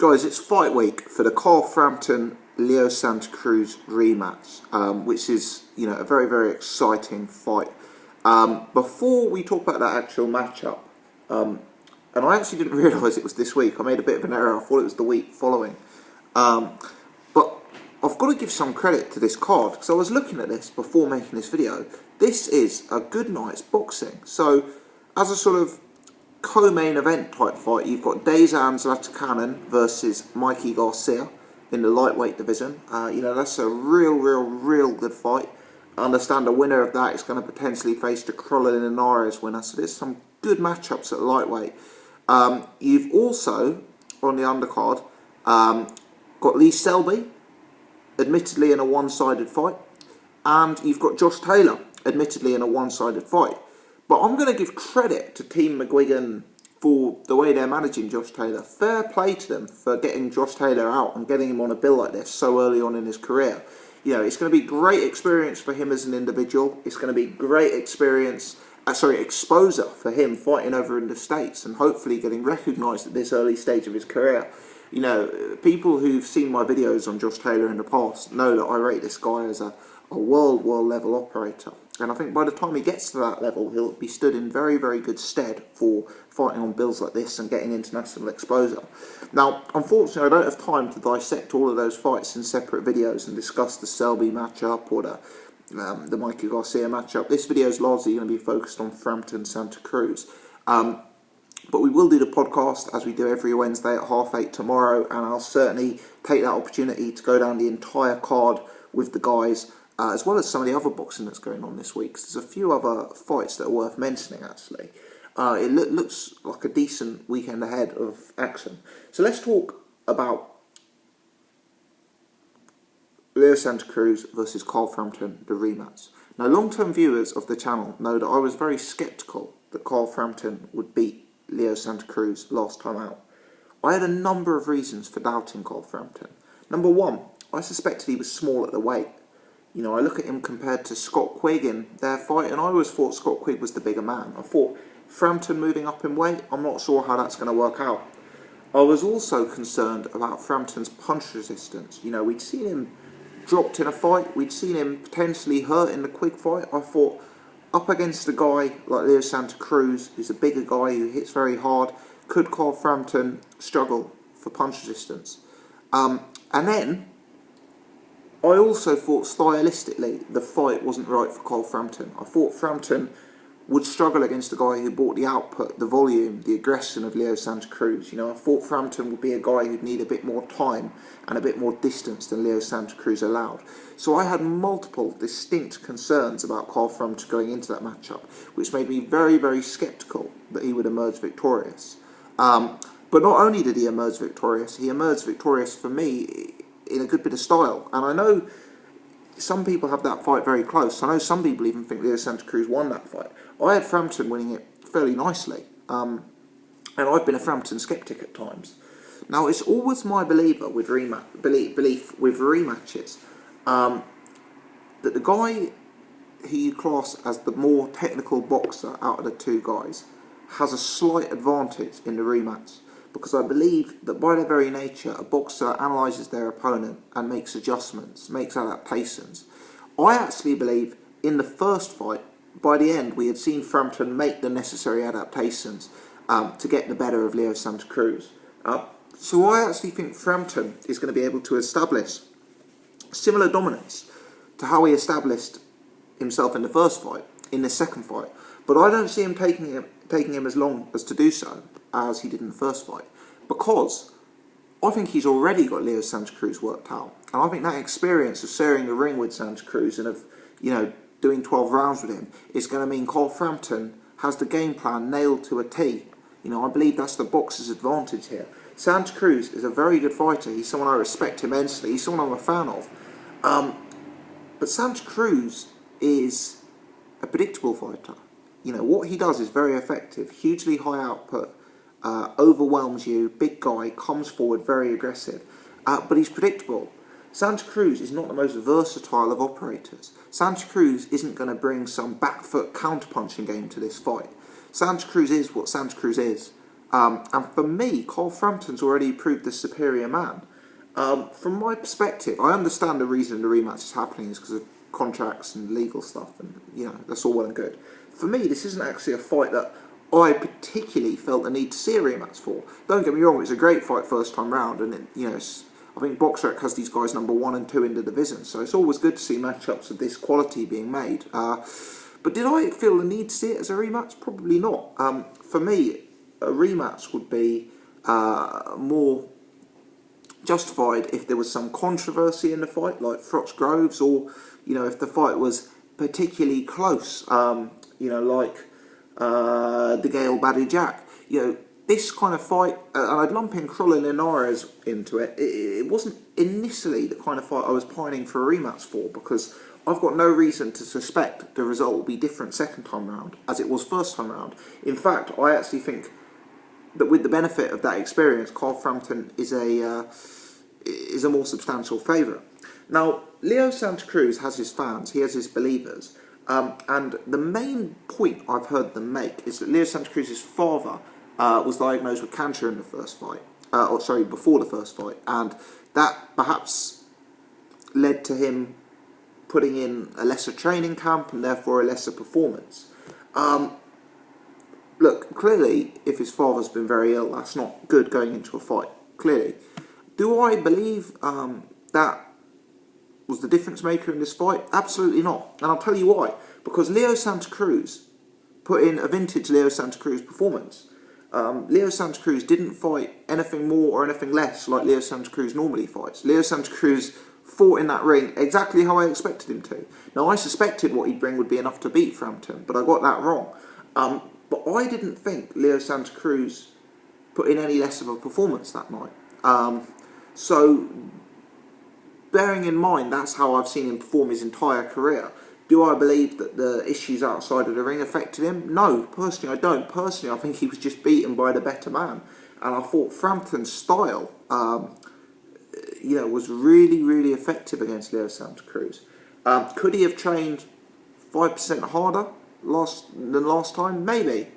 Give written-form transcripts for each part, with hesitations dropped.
Guys, it's fight week for the Frampton Leo Santa Cruz rematch, which is, a very, very exciting fight. Before we talk about that actual matchup, and I actually didn't realise it was this week. I made a bit of an error. I thought it was the week following. But I've got to give some credit to this card, because I was looking at this before making this video. This is a good night's boxing. So, as a sort of co-main event type fight, you've got Dejan Zlatkanen versus Mikey Garcia in the lightweight division. That's a real good fight. I understand the winner of that is going to potentially face the Crowley Linares winner, so there's some good matchups at lightweight. You've also, on the undercard, got Lee Selby, admittedly in a one-sided fight, and you've got Josh Taylor, admittedly in a one-sided fight. But I'm going to give credit to Team McGuigan for the way they're managing Josh Taylor. Fair play to them for getting Josh Taylor out and getting him on a bill like this so early on in his career. It's going to be great experience for him as an individual. It's going to be great exposure for him fighting over in the States and hopefully getting recognised at this early stage of his career. People who've seen my videos on Josh Taylor in the past know that I rate this guy as a world level operator. And I think by the time he gets to that level, he'll be stood in very, very good stead for fighting on bills like this and getting international exposure. Now, unfortunately, I don't have time to dissect all of those fights in separate videos and discuss the Selby matchup or the Mikey Garcia matchup. This video is largely going to be focused on Frampton Santa Cruz. But we will do the podcast as we do every Wednesday at 8:30 tomorrow, and I'll certainly take that opportunity to go down the entire card with the guys, as well as some of the other boxing that's going on this week. There's a few other fights that are worth mentioning, actually. It looks like a decent weekend ahead of action. So let's talk about Leo Santa Cruz versus Frampton, the rematch. Now, long-term viewers of the channel know that I was very sceptical that Frampton would beat Leo Santa Cruz last time out. I had a number of reasons for doubting Frampton. Number one, I suspected he was small at the weight. I look at him compared to Scott Quigg in their fight, and I always thought Scott Quigg was the bigger man. I thought Frampton moving up in weight, I'm not sure how that's going to work out. I was also concerned about Frampton's punch resistance. We'd seen him dropped in a fight, we'd seen him potentially hurt in the Quigg fight. I thought, up against a guy like Leo Santa Cruz, who's a bigger guy who hits very hard, could Frampton struggle for punch resistance? And then I also thought stylistically the fight wasn't right for Frampton. I thought Frampton would struggle against a guy who brought the output, the volume, the aggression of Leo Santa Cruz. I thought Frampton would be a guy who'd need a bit more time and a bit more distance than Leo Santa Cruz allowed. So I had multiple distinct concerns about Frampton going into that matchup, which made me very, very sceptical that he would emerge victorious. But not only did he emerge victorious for me in a good bit of style. And I know some people have that fight very close. I know some people even think Leo Santa Cruz won that fight. I had Frampton winning it fairly nicely. And I've been a Frampton sceptic at times. Now, it's always my belief with rematches that the guy who you class as the more technical boxer out of the two guys has a slight advantage in the rematch. Because I believe that by their very nature, a boxer analyses their opponent and makes adjustments, makes adaptations. I actually believe in the first fight, by the end, we had seen Frampton make the necessary adaptations to get the better of Leo Santa Cruz. So I actually think Frampton is going to be able to establish similar dominance to how he established himself in the first fight, in the second fight. But I don't see him taking him as long as to do so as he did in the first fight, because I think he's already got Leo Santa Cruz worked out, and I think that experience of sharing the ring with Santa Cruz and of doing 12 rounds with him is going to mean Frampton has the game plan nailed to a T. I believe that's the boxer's advantage here. Santa Cruz is a very good fighter. He's someone I respect immensely. He's someone I'm a fan of. But Santa Cruz is a predictable fighter. What he does is very effective, hugely high output, overwhelms you, big guy, comes forward, very aggressive, but he's predictable. Santa Cruz is not the most versatile of operators. Santa Cruz isn't going to bring some back foot counter-punching game to this fight. Santa Cruz is what Santa Cruz is. And for me, Carl Frampton's already proved the superior man. From my perspective, I understand the reason the rematch is happening is because of contracts and legal stuff, and that's all well and good. For me, this isn't actually a fight that I particularly felt the need to see a rematch for. Don't get me wrong; it was a great fight first time round, and I think BoxRec has these guys number 1 and 2 in the division, so it's always good to see matchups of this quality being made. But did I feel the need to see it as a rematch? Probably not. For me, a rematch would be more justified if there was some controversy in the fight, like Froch Groves, or if the fight was particularly close, like the Gale Baddy Jack. This kind of fight, and I'd lump in Kroll Linares into it. It wasn't initially the kind of fight I was pining for a rematch for, because I've got no reason to suspect the result will be different second time round as it was first time round. In fact, I actually think that with the benefit of that experience, Carl Frampton is a more substantial favourite. Now, Leo Santa Cruz has his fans, he has his believers, and the main point I've heard them make is that Leo Santa Cruz's father was diagnosed with cancer in the first fight, before the first fight, and that perhaps led to him putting in a lesser training camp and therefore a lesser performance. Look, clearly, if his father's been very ill, that's not good going into a fight, clearly. Do I believe that was the difference maker in this fight? Absolutely not. And I'll tell you why. Because Leo Santa Cruz put in a vintage Leo Santa Cruz performance. Leo Santa Cruz didn't fight anything more or anything less like Leo Santa Cruz normally fights. Leo Santa Cruz fought in that ring exactly how I expected him to. Now, I suspected what he'd bring would be enough to beat Frampton, but I got that wrong. But I didn't think Leo Santa Cruz put in any less of a performance that night. So, bearing in mind that's how I've seen him perform his entire career, do I believe that the issues outside of the ring affected him? No, personally I don't. Personally, I think he was just beaten by the better man. And I thought Frampton's style, was really, really effective against Leo Santa Cruz. Could he have trained 5% harder than last time? Maybe.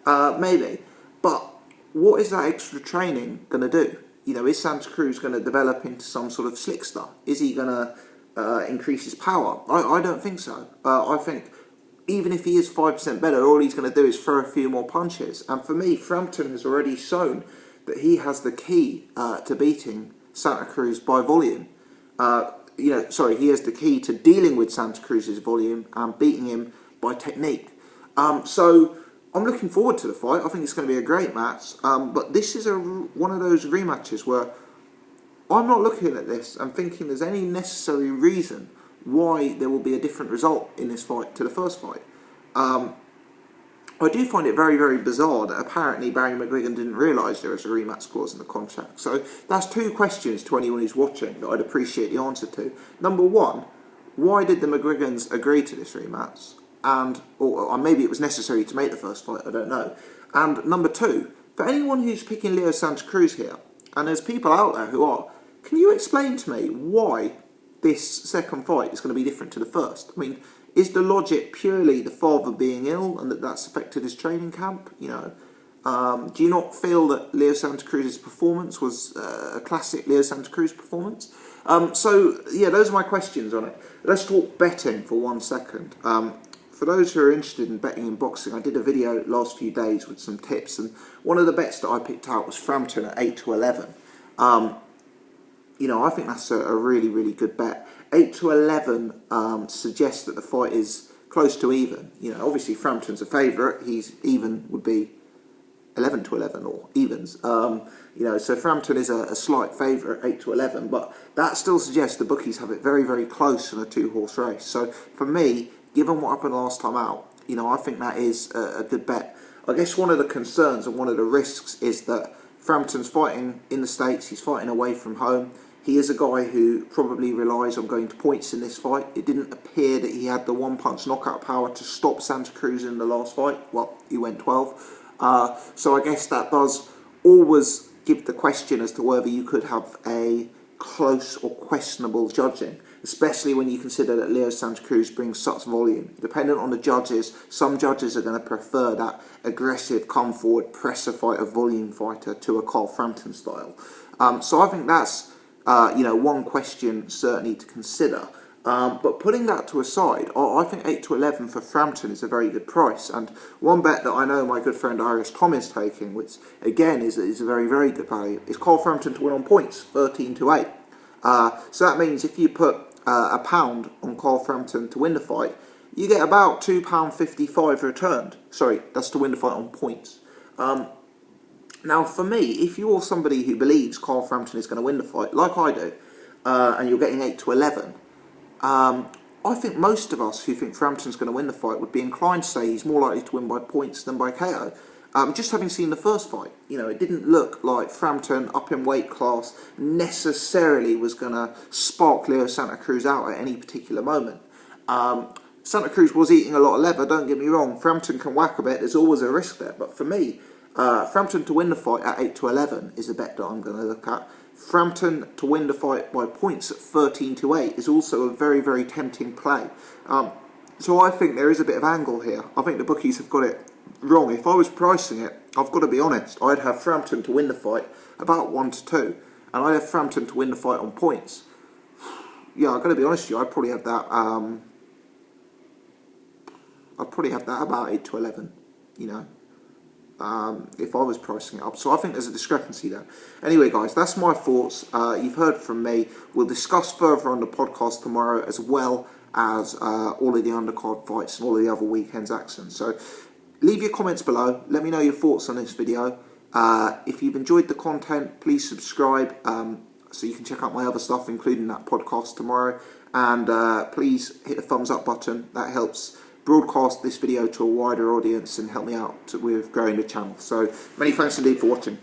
Maybe. But what is that extra training going to do? Is Santa Cruz going to develop into some sort of slickster? Is he going to increase his power? I don't think so. I think even if he is 5% better, all he's going to do is throw a few more punches. And for me, Frampton has already shown that he has the key to beating Santa Cruz by volume. He has the key to dealing with Santa Cruz's volume and beating him by technique. So I'm looking forward to the fight. I think it's going to be a great match. But this is one of those rematches where I'm not looking at this and thinking there's any necessary reason why there will be a different result in this fight to the first fight. I do find it very, very bizarre that apparently Barry McGuigan didn't realise there was a rematch clause in the contract. So that's 2 questions to anyone who's watching that I'd appreciate the answer to. Number 1, why did the McGuigans agree to this rematch? Or maybe it was necessary to make the first fight, I don't know. And number 2, for anyone who's picking Leo Santa Cruz here, and there's people out there who are, can you explain to me why this second fight is going to be different to the first? I mean, is the logic purely the father being ill and that's affected his training camp? Do you not feel that Leo Santa Cruz's performance was a classic Leo Santa Cruz performance? Those are my questions on it. Let's talk betting for 1 second. For those who are interested in betting in boxing, I did a video last few days with some tips, and one of the bets that I picked out was Frampton at 8 to 11. I think that's a really, really good bet. 8 to 11 suggests that the fight is close to even. Obviously Frampton's a favourite. He's even would be 11 to 11 or evens. So Frampton is a slight favourite, 8 to 11, but that still suggests the bookies have it very, very close in a 2-horse race. So for me, given what happened last time out, I think that is a good bet. I guess one of the concerns and one of the risks is that Frampton's fighting in the States, he's fighting away from home. He is a guy who probably relies on going to points in this fight. It didn't appear that he had the one-punch knockout power to stop Santa Cruz in the last fight. Well, he went 12. So I guess that does always give the question as to whether you could have a close or questionable judging, especially when you consider that Leo Santa Cruz brings such volume. Dependent on the judges, some judges are going to prefer that aggressive, come forward, presser fighter, volume fighter to a Carl Frampton style. So I think that's one question certainly to consider. But putting that to a side, I think 8 to 11 for Frampton is a very good price. And one bet that I know my good friend Irish Tom is taking, which again is a very, very good value, is Carl Frampton to win on points, 13 to 8. So that means if you put £1 on Carl Frampton to win the fight, you get about £2.55 returned. Sorry, that's to win the fight on points. Now, for me, if you're somebody who believes Carl Frampton is going to win the fight, like I do, and you're getting 8 to 11, I think most of us who think Frampton's going to win the fight would be inclined to say he's more likely to win by points than by KO. Just having seen the first fight, it didn't look like Frampton, up in weight class, necessarily was going to spark Leo Santa Cruz out at any particular moment. Santa Cruz was eating a lot of leather, don't get me wrong. Frampton can whack a bit, there's always a risk there. But for me, Frampton to win the fight at 8 to 11 is a bet that I'm going to look at. Frampton to win the fight by points at 13 to 8 is also a very, very tempting play. So I think there is a bit of angle here. I think the bookies have got it wrong. If I was pricing it, I've got to be honest, I'd have Frampton to win the fight about 1 to 2. And I'd have Frampton to win the fight on points. Yeah, I've got to be honest with you, I'd probably have that about 8 to 11, if I was pricing it up. So I think there's a discrepancy there. Anyway, guys, that's my thoughts. You've heard from me. We'll discuss further on the podcast tomorrow, as well as all of the undercard fights and all of the other weekend's action. So leave your comments below. Let me know your thoughts on this video. If you've enjoyed the content, please subscribe so you can check out my other stuff, including that podcast tomorrow. And please hit the thumbs up button. That helps broadcast this video to a wider audience and help me out with growing the channel. So many thanks indeed for watching.